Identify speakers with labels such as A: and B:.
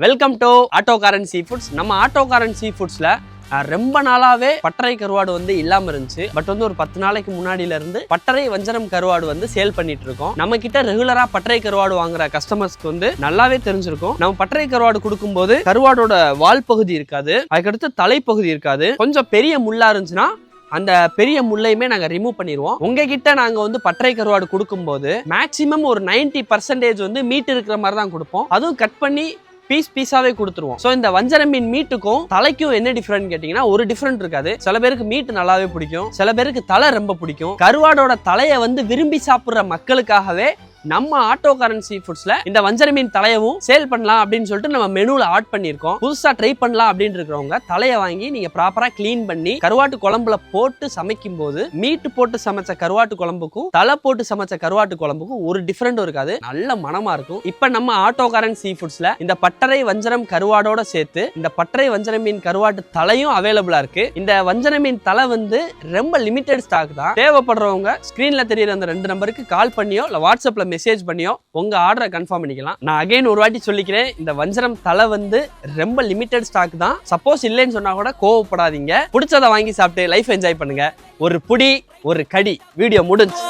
A: Welcome to Autokaran sea foods. நம்ம ஆட்டோகாரன் சீ ஃபுட்ஸ்ல ரொம்ப நாளாவே பட்டறை கருவாடு வந்து இல்லாம இருந்துச்சு. பட் வந்து ஒரு 10 நாளைக்கு முன்னாடில இருந்து பட்டறை வஞ்சரம் கருவாடு வந்து சேல் பண்ணிட்டு இருக்கோம். நம்ம கிட்ட ரெகுலரா பட்டறை கருவாடு வாங்குற கஸ்டமர்ஸ்க்கு வந்து நல்லாவே தெரிஞ்சிருக்கும். நம்ம பட்டறை கருவாடு கொடுக்கும்போது கருவாடோட வால் பகுதி இருக்காது, அதுக்கடுத்து தலைப்பகுதி இருக்காது. கொஞ்சம் பெரிய முள்ளா இருந்துச்சுன்னா அந்த பெரிய முள்ளையுமே நாங்க ரிமூவ் பண்ணிடுவோம். உங்ககிட்ட நாங்க வந்து பட்டறை கருவாடு கொடுக்கும்போது மேக்சிமம் ஒரு 90% வந்து மீட் இருக்கிற மாதிரி தான் கொடுப்போம். அதுவும் கட் பண்ணி பீஸாவே கொடுத்துருவோம். சோ இந்த வஞ்சர மீன் மீட்டுக்கும் தலைக்கும் என்ன டிஃபரெண்ட் கேட்டீங்கன்னா ஒரு டிஃபரெண்ட் இருக்காது. சில பேருக்கு மீட் நல்லாவே பிடிக்கும், சில பேருக்கு தலை ரொம்ப பிடிக்கும். கருவாடோட தலையை வந்து விரும்பி சாப்பிடுற மக்களுக்காகவே நம்ம ஆட்டோகாரன் சீ ஃபுட்ஸ்ல இந்த வஞ்சர மீன் தலையவும் சேல் பண்ணலாம் அப்படின்னு சொல்லிட்டு நம்ம மெனுல ஆட் பண்ணிருக்கோம். புதுசா ட்ரை பண்ணலாம் அப்படின்னு இருக்கிறவங்க தலையை வாங்கி நீங்க ப்ராப்பரா கிளீன் பண்ணி கருவாட்டு குழம்புல போட்டு சமைக்கும் போது மீட் போட்டு சமைச்ச கருவாட்டு குழம்புக்கும் தலை போட்டு சமைச்ச கருவாட்டு குழம்புக்கும் ஒரு டிஃபரெண்ட் இருக்காது, நல்ல மனமா இருக்கும். இப்ப நம்ம ஆட்டோகாரன் சீ ஃபுட்ஸ்ல இந்த பட்டறை வஞ்சரம் கருவாடோட சேர்த்து இந்த பட்டறை வஞ்சர மீன் கருவாட்டு தலையும் அவைலபிளா இருக்கு. இந்த வஞ்சர மீன் தலை வந்து ரொம்ப லிமிடெட் ஸ்டாக் தான். தேவைப்படுறவங்க ஸ்கிரீன்ல தெரியுற அந்த 2 நம்பருக்கு கால் பண்ணியோ இல்ல வாட்ஸ்அப்ல மெசேஜ் பண்ணியோ உங்க ஆர்டரை கன்ஃபார்ம் பண்ணிக்கலாம். நான் அகைன் ஒரு வாட்டி சொல்லிக்கிறேன், இந்த வஞ்சரம் தலை வந்து ரொம்ப லிமிடெட் ஸ்டாக் தான். சப்போஸ் இல்லைன்னு சொன்னா கூட கோவப்படாதீங்க, பிடிச்சதை வாங்கி சாப்பிட்டு லைஃப் என்ஜாய் பண்ணுங்க. ஒரு புடி ஒரு கடி வீடியோ முடிஞ்சு.